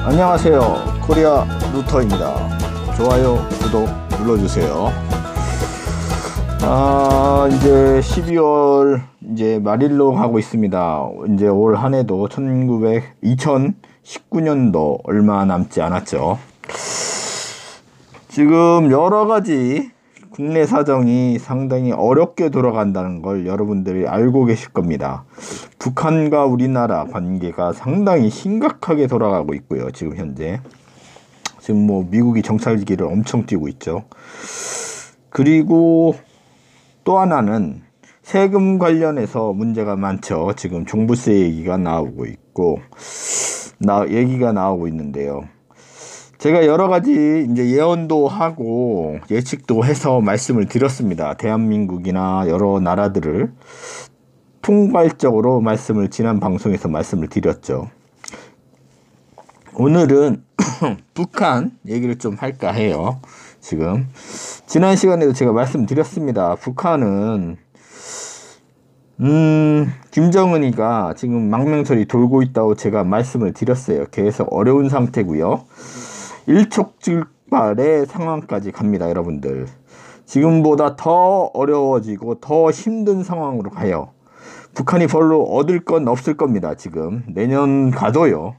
안녕하세요. 코리아 루터입니다. 좋아요, 구독 눌러주세요. 이제 12월 이제 말일로 가고 있습니다. 이제 올 한해도 2019년도 얼마 남지 않았죠. 지금 여러가지 국내 사정이 상당히 어렵게 돌아간다는 걸 여러분들이 알고 계실 겁니다. 북한과 우리나라 관계가 상당히 심각하게 돌아가고 있고요. 지금 현재 지금 뭐 미국이 정찰기를 엄청 띄우고 있죠. 그리고 또 하나는 세금 관련해서 문제가 많죠. 지금 종부세 얘기가 나오고 있고 얘기가 나오고 있는데요. 제가 여러 가지 이제 예언도 하고 예측도 해서 말씀을 드렸습니다. 대한민국이나 여러 나라들을 통괄적으로 지난 방송에서 말씀을 드렸죠. 오늘은 북한 얘기를 좀 할까 해요. 지금 지난 시간에도 제가 말씀드렸습니다. 북한은 김정은이가 지금 망명설이 돌고 있다고 제가 말씀을 드렸어요. 계속 어려운 상태고요. 일촉즉발의 상황까지 갑니다. 여러분들 지금보다 더 어려워지고 더 힘든 상황으로 가요. 북한이 별로 얻을 건 없을 겁니다. 지금 내년 가도요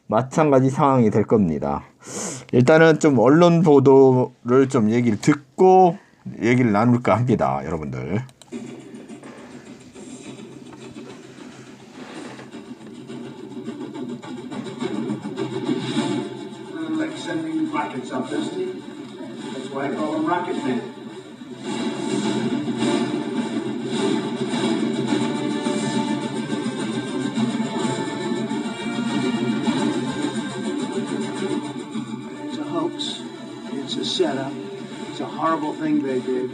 마찬가지 상황이 될 겁니다. 일단은 좀 언론 보도를 좀 얘기를 듣고 얘기를 나눌까 합니다. 여러분들 sending rockets up, doesn't he? That's why I call him Rocket Man. It's a hoax. It's a setup. It's a horrible thing they did.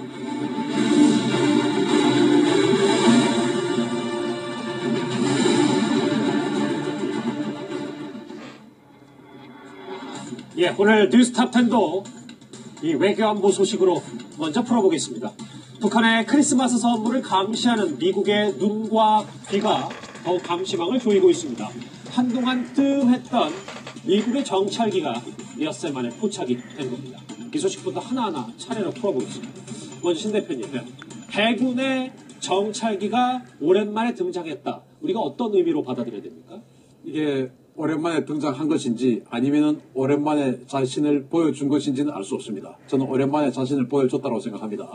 예, 오늘 뉴스탑 10도 이 외교안보 소식으로 먼저 풀어보겠습니다. 북한의 크리스마스 선물을 감시하는 미국의 눈과 귀가 더욱 감시망을 조이고 있습니다. 한동안 뜸했던 미국의 정찰기가 엿새 만에 포착이 된 겁니다. 이 소식부터 하나하나 차례로 풀어보겠습니다. 먼저 신 대표님, 해군의 정찰기가 오랜만에 등장했다. 우리가 어떤 의미로 받아들여야 됩니까? 이게 오랜만에 등장한 것인지 아니면은 오랜만에 자신을 보여준 것인지는 알 수 없습니다. 저는 오랜만에 자신을 보여줬다고 생각합니다.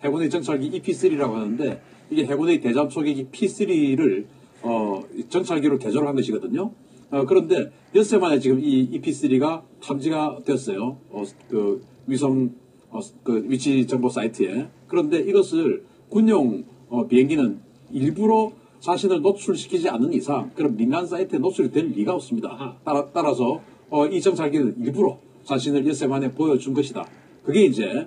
해군의 정찰기 EP3라고 하는데 이게 해군의 대잠 초계기 P3를 정찰기로 개조를 한 것이거든요. 그런데 엿새 만에 지금 이 EP3가 탐지가 됐어요. 그 위성 그 위치 정보 사이트에. 그런데 이것을 군용 비행기는 일부러 자신을 노출시키지 않는 이상 그런 민간 사이트에 노출이 될 리가 없습니다. 따라서 이 정찰기는 일부러 자신을 엿새 만에 보여준 것이다. 그게 이제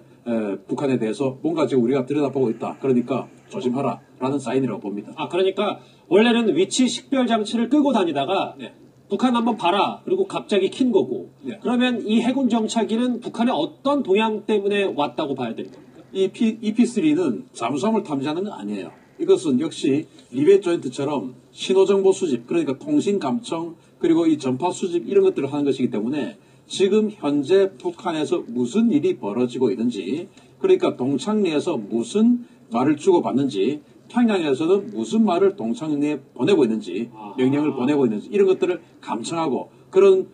북한에 대해서 뭔가 지금 우리가 들여다보고 있다. 그러니까 조심하라 라는 사인이라고 봅니다. 그러니까 원래는 위치 식별 장치를 끄고 다니다가 네. 북한 한번 봐라. 그리고 갑자기 킨 거고. 네. 그러면 이 해군 정찰기는 북한의 어떤 동향 때문에 왔다고 봐야 되는 겁니까? 이 EP3는 잠수함을 탐지하는 건 아니에요. 이것은 역시 리베 조인트처럼 신호정보 수집, 그러니까 통신 감청, 그리고 이 전파 수집 이런 것들을 하는 것이기 때문에 지금 현재 북한에서 무슨 일이 벌어지고 있는지, 그러니까 동창리에서 무슨 말을 주고받는지, 평양에서는 무슨 말을 동창리에 보내고 있는지, 명령을 보내고 있는지 이런 것들을 감청하고 그런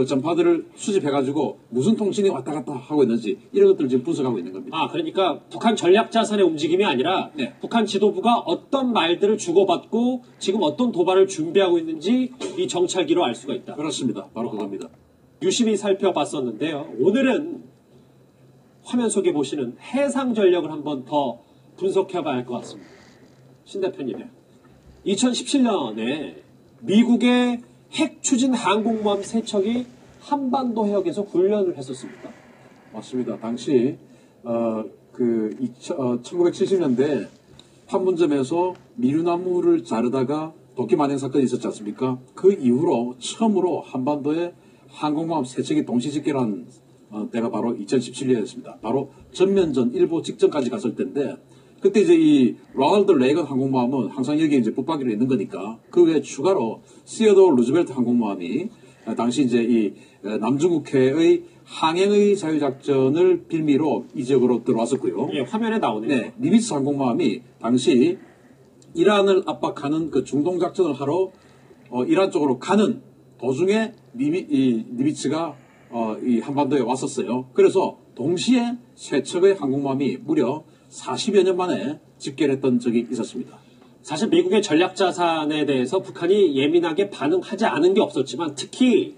전파들을 수집해가지고 무슨 통신이 왔다 갔다 하고 있는지 이런 것들을 지금 분석하고 있는 겁니다. 그러니까 북한 전략자산의 움직임이 아니라 네. 북한 지도부가 어떤 말들을 주고받고 지금 어떤 도발을 준비하고 있는지 이 정찰기로 알 수가 있다. 그렇습니다. 바로 그겁니다. 유심히 살펴봤었는데요. 오늘은 화면 속에 보시는 해상 전력을 한번 더 분석해봐야 할 것 같습니다. 신 대표님, 2017년에 미국의 핵 추진 항공모함 3척이 한반도 해역에서 훈련을 했었습니다. 맞습니다. 당시 1970년대 판문점에서 미류나무를 자르다가 도끼 만행 사건이 있었지 않습니까? 그 이후로 처음으로 한반도에 항공모함 3척이 동시 집결한 때가 바로 2017년이었습니다. 바로 전면전 일보 직전까지 갔을 때인데 그때 이제 이 로널드 레이건 항공모함은 항상 여기에 이제 붙박이로 있는 거니까 그 외에 추가로 시어도어 루즈벨트 항공모함이 당시 이제 이 남중국해의 항행의 자유작전을 빌미로 이 지역으로 들어왔었고요. 예, 화면에 나오네요. 네, 니미츠 항공모함이 당시 이란을 압박하는 그 중동 작전을 하러 이란 쪽으로 가는 도중에 니미츠가 이 한반도에 왔었어요. 그래서 동시에 세 척의 항공모함이 무려 40여 년 만에 집결했던 적이 있었습니다. 사실 미국의 전략 자산에 대해서 북한이 예민하게 반응하지 않은 게 없었지만 특히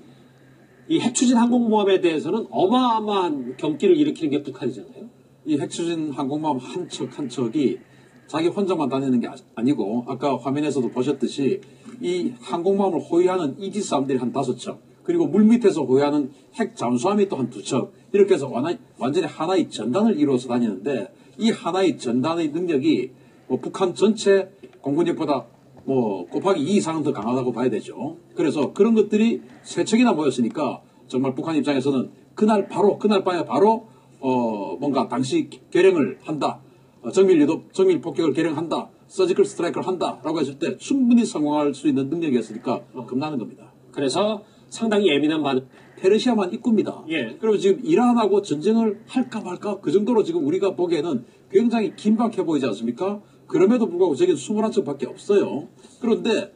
이 핵추진 항공모함에 대해서는 어마어마한 경기를 일으키는 게 북한이잖아요. 이 핵추진 항공모함 한 척 한 척이 자기 혼자만 다니는 게 아니고 아까 화면에서도 보셨듯이 이 항공모함을 호위하는 이지스함들이 한 5척 그리고 물밑에서 호위하는 핵 잠수함이 또 한 2척 이렇게 해서 완전히 하나의 전단을 이루어서 다니는데 이 하나의 전단의 능력이 뭐 북한 전체 공군력보다 뭐 곱하기 2 이상은 더 강하다고 봐야 되죠. 그래서 그런 것들이 세 척이나 모였으니까 정말 북한 입장에서는 그날 밤에 바로 뭔가 당시 결행을 한다. 정밀 폭격을 결행한다. 서지컬 스트라이크를 한다라고 했을 때 충분히 성공할 수 있는 능력이었으니까 겁나는 겁니다. 그래서 상당히 예민한 반응. 페르시아만 입구입니다. 예. 그리고 지금 이란하고 전쟁을 할까 말까 그 정도로 지금 우리가 보기에는 굉장히 긴박해 보이지 않습니까? 그럼에도 불구하고 저기 21척밖에 없어요. 그런데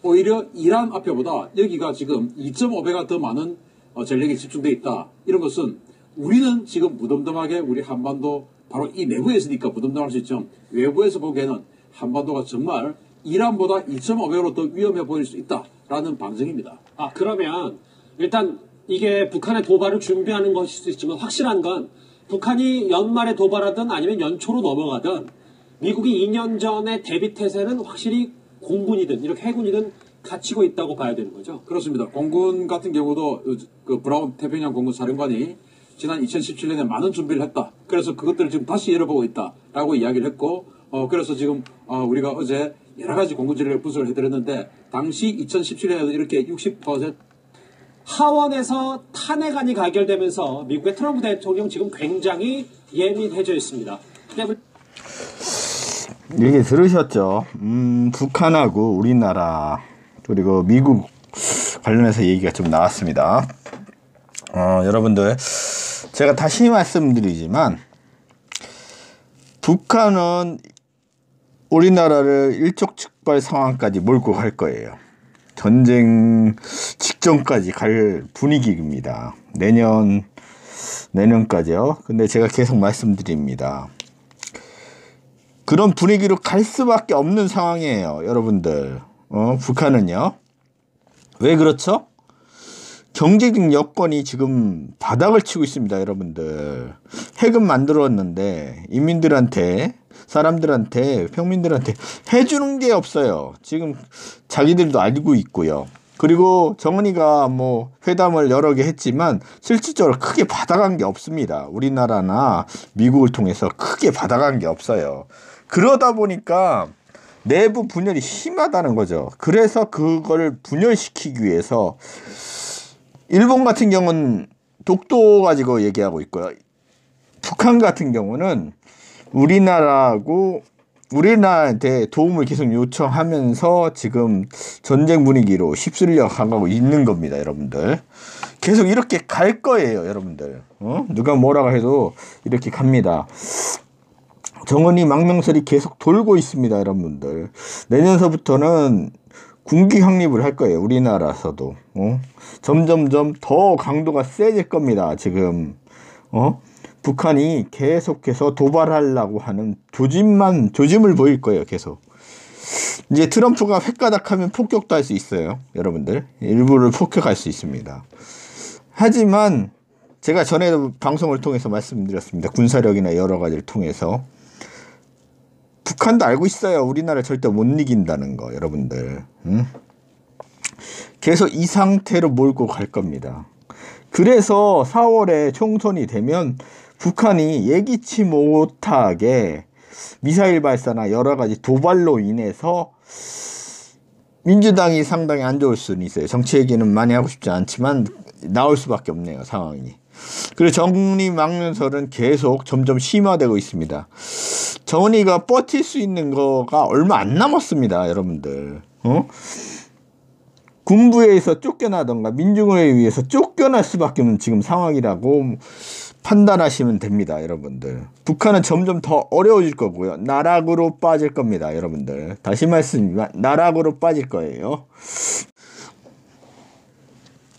오히려 이란 앞에보다 여기가 지금 2.5배가 더 많은 전력이 집중되어 있다. 이런 것은 우리는 지금 무덤덤하게 우리 한반도 바로 이 내부에 있으니까 무덤덤할 수 있죠. 외부에서 보기에는 한반도가 정말 이란보다 2.5배로 더 위험해 보일 수 있다라는 방증입니다. 그러면 일단 이게 북한의 도발을 준비하는 것일 수 있지만 확실한 건 북한이 연말에 도발하든 아니면 연초로 넘어가든 미국이 2년 전에 대비태세는 확실히 공군이든 이렇게 해군이든 갖추고 있다고 봐야 되는 거죠. 그렇습니다. 공군 같은 경우도 그 브라운 태평양 공군 사령관이 지난 2017년에 많은 준비를 했다. 그래서 그것들을 지금 다시 열어보고 있다라고 이야기를 했고, 그래서 지금 우리가 어제 여러 가지 공군 전략 분석을 해드렸는데 당시 2017년에도 이렇게 60% 하원에서 탄핵안이 가결되면서 미국의 트럼프 대통령 지금 굉장히 예민해져 있습니다. 얘기 들으셨죠? 북한하고 우리나라 그리고 미국 관련해서 얘기가 좀 나왔습니다. 여러분들 제가 다시 말씀드리지만 북한은 우리나라를 일촉즉발 상황까지 몰고 갈 거예요. 전쟁 직전까지 갈 분위기입니다. 내년까지요. 근데 제가 계속 말씀드립니다. 그런 분위기로 갈 수밖에 없는 상황이에요. 여러분들. 북한은요. 왜 그렇죠? 경제적 여건이 지금 바닥을 치고 있습니다. 여러분들. 핵은 만들었는데 인민들한테 사람들한테 평민들한테 해주는 게 없어요. 지금 자기들도 알고 있고요. 그리고 정은이가 뭐 회담을 여러 개 했지만 실질적으로 크게 받아간 게 없습니다. 우리나라나 미국을 통해서 크게 받아간 게 없어요. 그러다 보니까 내부 분열이 심하다는 거죠. 그래서 그걸 분열시키기 위해서 일본 같은 경우는 독도 가지고 얘기하고 있고요. 북한 같은 경우는 우리나라한테 도움을 계속 요청하면서 지금 전쟁 분위기로 휩쓸려 가고 있는 겁니다. 여러분들. 계속 이렇게 갈 거예요. 여러분들. 누가 뭐라고 해도 이렇게 갑니다. 정은이 망명설이 계속 돌고 있습니다. 여러분들. 내년서부터는 군기 확립을 할 거예요. 우리나라에서도. 점점점 더 강도가 세질 겁니다. 지금. 북한이 계속해서 도발하려고 하는 조짐을 보일 거예요. 계속. 이제 트럼프가 획가닥하면 폭격도 할 수 있어요. 여러분들. 일부를 폭격할 수 있습니다. 하지만 제가 전에도 방송을 통해서 말씀드렸습니다. 군사력이나 여러 가지를 통해서. 북한도 알고 있어요. 우리나라 절대 못 이긴다는 거. 여러분들. 계속 이 상태로 몰고 갈 겁니다. 그래서 4월에 총선이 되면 북한이 예기치 못하게 미사일 발사나 여러 가지 도발로 인해서 민주당이 상당히 안 좋을 수는 있어요. 정치 얘기는 많이 하고 싶지 않지만 나올 수밖에 없네요. 상황이. 그리고 정은이 망명설은 계속 점점 심화되고 있습니다. 정은이가 버틸 수 있는 거가 얼마 안 남았습니다. 여러분들. 군부에서 쫓겨나던가 민중에 의해서 쫓겨날 수밖에 없는 지금 상황이라고 판단하시면 됩니다, 여러분들. 북한은 점점 더 어려워질 거고요. 나락으로 빠질 겁니다, 여러분들. 다시 말씀드리지만 나락으로 빠질 거예요.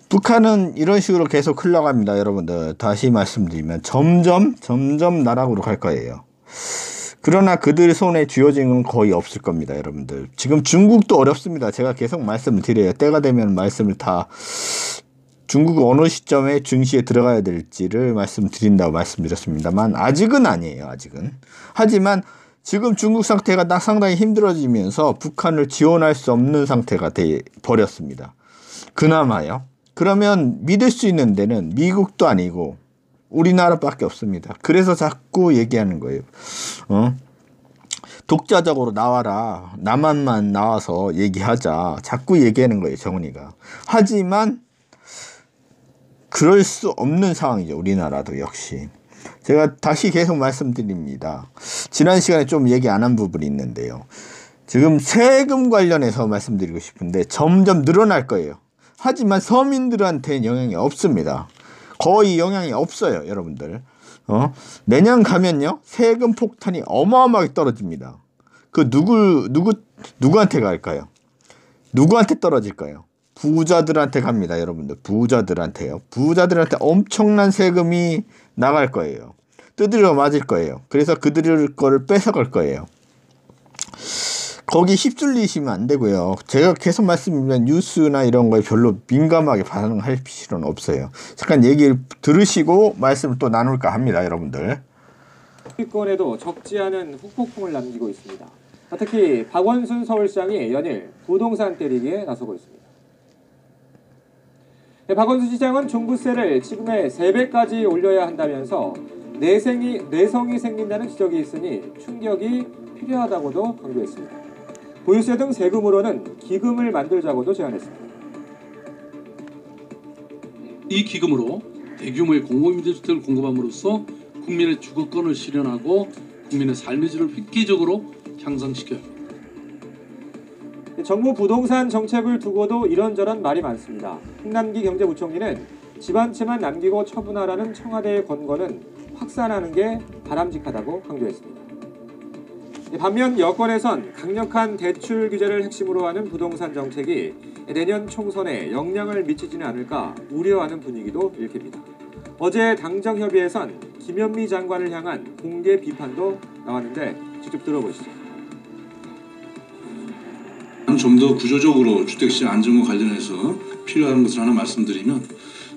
북한은 이런 식으로 계속 흘러갑니다, 여러분들. 다시 말씀드리면 점점 나락으로 갈 거예요. 그러나 그들 손에 쥐어진 건 거의 없을 겁니다, 여러분들. 지금 중국도 어렵습니다. 제가 계속 말씀을 드려요. 때가 되면 말씀을 다 중국 어느 시점에 증시에 들어가야 될지를 말씀드린다고 말씀드렸습니다만 아직은 아니에요, 아직은. 하지만 지금 중국 상태가 상당히 힘들어지면서 북한을 지원할 수 없는 상태가 돼 버렸습니다. 그나마요. 그러면 믿을 수 있는 데는 미국도 아니고 우리나라밖에 없습니다. 그래서 자꾸 얘기하는 거예요. 독자적으로 나와라. 남한만 나와서 얘기하자. 자꾸 얘기하는 거예요, 정은이가. 하지만 그럴 수 없는 상황이죠, 우리나라도 역시. 제가 다시 계속 말씀드립니다. 지난 시간에 좀 얘기 안 한 부분이 있는데요. 지금 세금 관련해서 말씀드리고 싶은데 점점 늘어날 거예요. 하지만 서민들한테는 영향이 없습니다. 거의 영향이 없어요, 여러분들. 내년 가면요, 세금 폭탄이 어마어마하게 떨어집니다. 그 누구한테 갈까요? 누구한테 떨어질까요? 부자들한테 갑니다, 여러분들. 부자들한테요. 부자들한테 엄청난 세금이 나갈 거예요. 두드려 맞을 거예요. 그래서 그들 거를 뺏어갈 거예요. 거기 휩쓸리시면 안 되고요. 제가 계속 말씀드리면 뉴스나 이런 거에 별로 민감하게 반응할 필요는 없어요. 잠깐 얘기를 들으시고 말씀을 또 나눌까 합니다, 여러분들. 정치권에도 적지 않은 후폭풍을 남기고 있습니다. 특히 박원순 서울시장이 연일 부동산 때리기에 나서고 있습니다. 박원순 시장은 종부세를 지금의 3배까지 올려야 한다면서 내성이 생긴다는 지적이 있으니 충격이 필요하다고도 강조했습니다. 보유세 등 세금으로는 기금을 만들자고도 제안했습니다. 이 기금으로 대규모의 공공임대주택을 공급함으로써 국민의 주거권을 실현하고 국민의 삶의 질을 획기적으로 향상시켜야 합니다. 정부 부동산 정책을 두고도 이런저런 말이 많습니다. 홍남기 경제부총리는 집 한 채만 남기고 처분하라는 청와대의 권고는 확산하는 게 바람직하다고 강조했습니다. 반면 여권에선 강력한 대출 규제를 핵심으로 하는 부동산 정책이 내년 총선에 영향을 미치지는 않을까 우려하는 분위기도 일깁니다. 어제 당정협의회에선 김현미 장관을 향한 공개 비판도 나왔는데 직접 들어보시죠. 좀 더 구조적으로 주택시장 안정과 관련해서 필요한 것을 하나 말씀드리면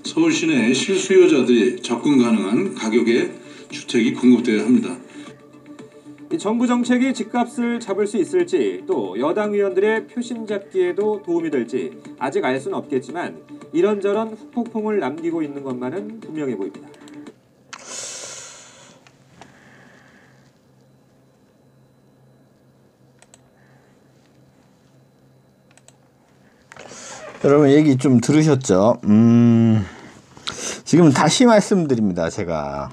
서울 시내 실수요자들이 접근 가능한 가격의 주택이 공급되어야 합니다. 정부 정책이 집값을 잡을 수 있을지 또 여당 의원들의 표심 잡기에도 도움이 될지 아직 알 수는 없겠지만 이런저런 후폭풍을 남기고 있는 것만은 분명해 보입니다. 여러분 얘기 좀 들으셨죠? 지금 다시 말씀드립니다. 제가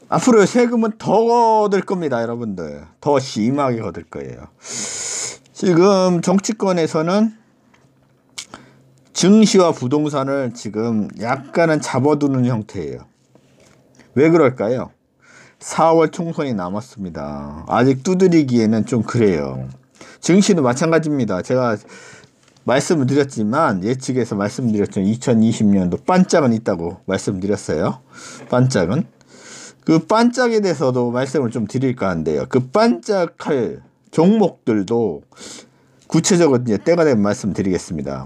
앞으로 세금은 더 거둘 겁니다, 여러분들. 더 심하게 거둘 거예요. 지금 정치권에서는 증시와 부동산을 지금 약간은 잡아두는 형태예요. 왜 그럴까요? 4월 총선이 남았습니다. 아직 두드리기에는 좀 그래요. 증시도 마찬가지입니다. 제가 말씀을 드렸지만 예측에서 말씀드렸죠. 2020년도 반짝은 있다고 말씀드렸어요. 반짝은. 그 반짝에 대해서도 말씀을 좀 드릴까 한데요. 그 반짝할 종목들도 구체적으로 이제 때가 되면 말씀드리겠습니다.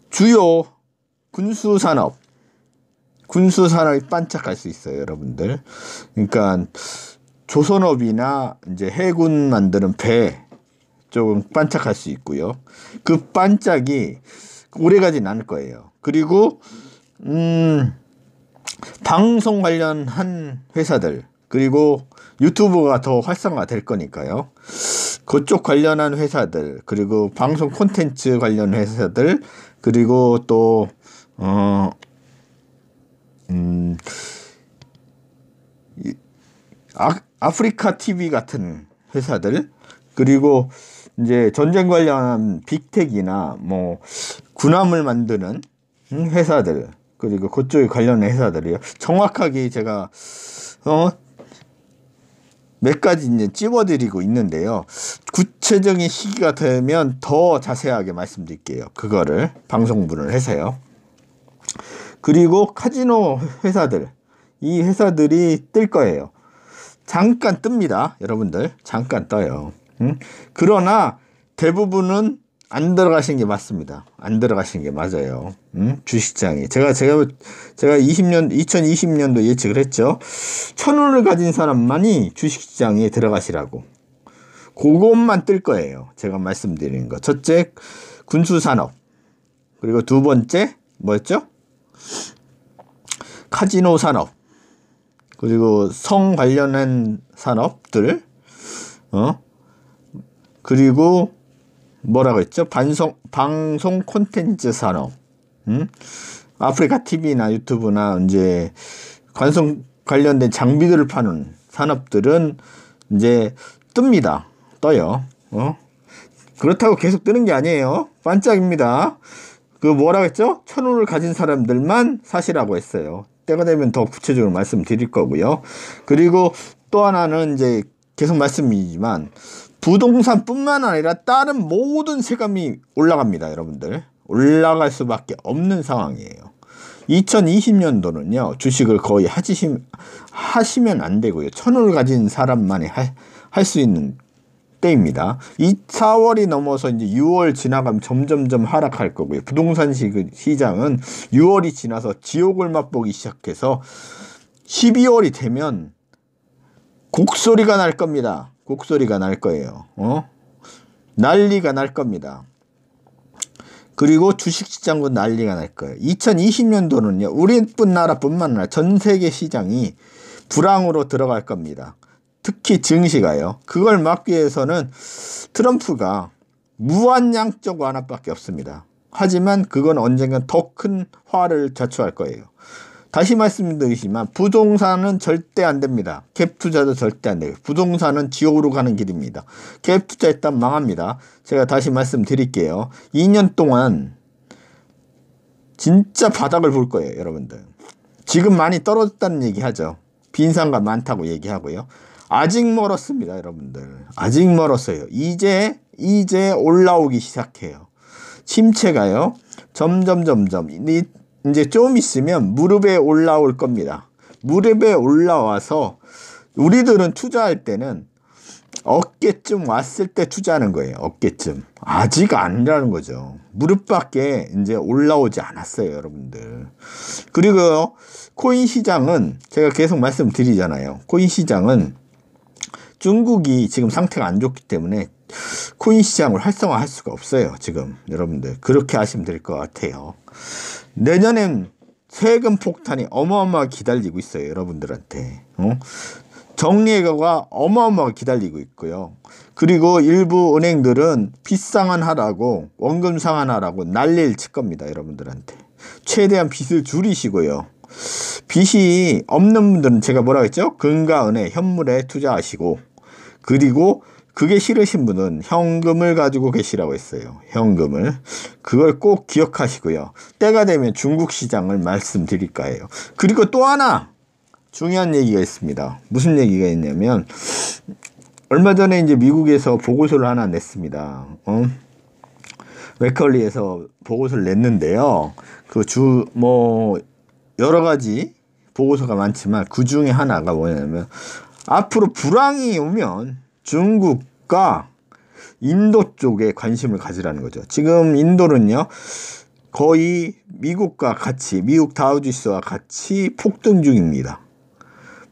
주요 군수산업이 반짝할 수 있어요, 여러분들. 그러니까 조선업이나 이제 해군 만드는 배 조금 반짝할 수 있고요. 그 반짝이 오래가진 않을 거예요. 그리고 방송 관련한 회사들 그리고 유튜브가 더 활성화 될 거니까요. 그쪽 관련한 회사들 그리고 방송 콘텐츠 관련 회사들 그리고 또 아프리카 TV 같은 회사들 그리고 이제 전쟁 관련한 빅텍이나 뭐 군함을 만드는 회사들, 그리고 그쪽에 관련된 회사들이요. 정확하게 제가 몇 가지 이제 찝어드리고 있는데요. 구체적인 시기가 되면 더 자세하게 말씀드릴게요. 그거를 방송분을 해서요. 그리고 카지노 회사들, 이 회사들이 뜰 거예요. 잠깐 뜹니다. 여러분들 잠깐 떠요. 그러나 대부분은 안 들어가신 게 맞습니다. 안 들어가신 게 맞아요. 주식시장에 제가 2020년도 예측을 했죠. 1,000원을 가진 사람만이 주식시장에 들어가시라고. 그것만 뜰 거예요. 제가 말씀드리는 거. 첫째, 군수산업. 그리고 두 번째 뭐였죠? 카지노 산업. 그리고 성 관련한 산업들. 그리고 뭐라고 했죠? 방송 콘텐츠 산업. 아프리카 TV나 유튜브나 이제 관성 관련된 장비들을 파는 산업들은 이제 뜹니다. 떠요. 그렇다고 계속 뜨는 게 아니에요. 반짝입니다. 그 뭐라고 했죠? 1,000원을 가진 사람들만 사시라고 했어요. 때가 되면 더 구체적으로 말씀드릴 거고요. 그리고 또 하나는 이제 계속 말씀이지만 부동산뿐만 아니라 다른 모든 세금이 올라갑니다. 여러분들 올라갈 수밖에 없는 상황이에요. 2020년도는요 주식을 거의 하시면 안 되고요. 1,000원을 가진 사람만이 할 수 있는 때입니다. 4월이 넘어서 이제 6월 지나가면 점점점 하락할 거고요. 부동산 시장은 6월이 지나서 지옥을 맛보기 시작해서 12월이 되면 곡소리가 날 겁니다. 곡소리가 날 거예요. 난리가 날 겁니다. 그리고 주식시장도 난리가 날 거예요. 2020년도는요. 우리나라뿐만 아니라 전 세계 시장이 불황으로 들어갈 겁니다. 특히 증시가요. 그걸 막기 위해서는 트럼프가 무한양적 완화밖에 없습니다. 하지만 그건 언젠간 더 큰 화를 자초할 거예요. 다시 말씀드리지만 부동산은 절대 안 됩니다. 갭 투자도 절대 안 돼요. 부동산은 지옥으로 가는 길입니다. 갭 투자했다면 망합니다. 제가 다시 말씀드릴게요. 2년 동안 진짜 바닥을 볼 거예요. 여러분들. 지금 많이 떨어졌다는 얘기하죠. 빈상가 많다고 얘기하고요. 아직 멀었습니다. 여러분들. 아직 멀었어요. 이제 올라오기 시작해요. 침체가요. 점점 이제 좀 있으면 무릎에 올라올 겁니다. 무릎에 올라와서 우리들은 투자할 때는 어깨쯤 왔을 때 투자하는 거예요. 어깨쯤. 아직 아니라는 거죠. 무릎밖에 이제 올라오지 않았어요. 여러분들. 그리고 코인 시장은 제가 계속 말씀드리잖아요. 코인 시장은 중국이 지금 상태가 안 좋기 때문에 코인 시장을 활성화할 수가 없어요. 지금 여러분들 그렇게 하시면 될 것 같아요. 내년엔 세금 폭탄이 어마어마하게 기다리고 있어요. 여러분들한테. 정리해가가 어마어마하게 기다리고 있고요. 그리고 일부 은행들은 빚 상환하라고 원금 상환하라고 난리를 칠 겁니다. 여러분들한테. 최대한 빚을 줄이시고요. 빚이 없는 분들은 제가 뭐라고 했죠? 금과 은에 현물에 투자하시고, 그리고 그게 싫으신 분은 현금을 가지고 계시라고 했어요. 현금을. 그걸 꼭 기억하시고요. 때가 되면 중국 시장을 말씀드릴까 해요. 그리고 또 하나 중요한 얘기가 있습니다. 무슨 얘기가 있냐면 얼마 전에 이제 미국에서 보고서를 하나 냈습니다. 맥컬리에서 보고서를 냈는데요. 여러 가지 보고서가 많지만 그 중에 하나가 뭐냐면 앞으로 불황이 오면 중국과 인도 쪽에 관심을 가지라는 거죠. 지금 인도는요 거의 미국과 같이 미국 다우지수와 같이 폭등 중입니다.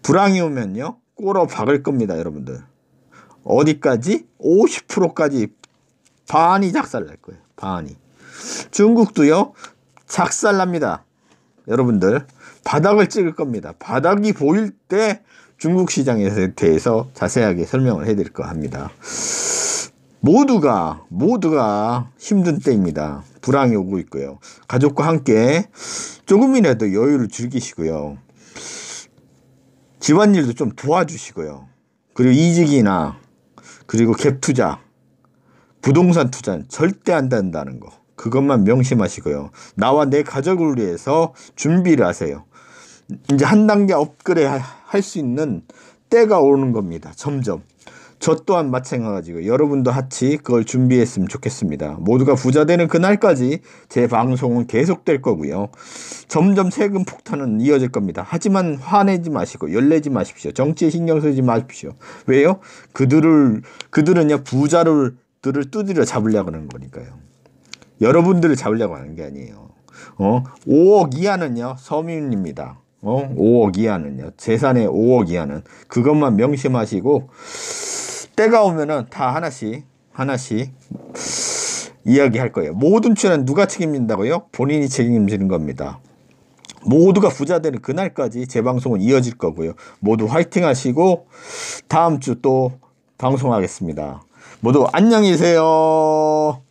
불황이 오면요 꼬러 박을 겁니다. 여러분들. 어디까지? 50%까지 반이 작살날 거예요. 반이. 중국도요 작살납니다. 여러분들 바닥을 찍을 겁니다. 바닥이 보일 때 중국 시장에 대해서 자세하게 설명을 해드릴까 합니다. 모두가 힘든 때입니다. 불황이 오고 있고요. 가족과 함께 조금이라도 여유를 즐기시고요. 집안일도 좀 도와주시고요. 그리고 이직이나 그리고 갭 투자 부동산 투자는 절대 안 된다는 거. 그것만 명심하시고요. 나와 내 가족을 위해서 준비를 하세요. 이제 한 단계 업그레이드 할 수 있는 때가 오는 겁니다. 점점. 저 또한 마찬가지고 여러분도 같이 그걸 준비했으면 좋겠습니다. 모두가 부자 되는 그날까지 제 방송은 계속될 거고요. 점점 세금 폭탄은 이어질 겁니다. 하지만 화내지 마시고 열내지 마십시오. 정치에 신경 쓰지 마십시오. 왜요? 그들은요 부자들을 두드려 잡으려고 하는 거니까요. 여러분들을 잡으려고 하는 게 아니에요. 5억 이하는요 서민입니다. 5억 이하는요 재산의 5억 이하는 그것만 명심하시고 때가 오면은 다 하나씩 이야기할 거예요. 모든 출연 누가 책임진다고요? 본인이 책임지는 겁니다. 모두가 부자 되는 그날까지 제 방송은 이어질 거고요. 모두 화이팅 하시고 다음 주 또 방송하겠습니다. 모두 안녕히 계세요.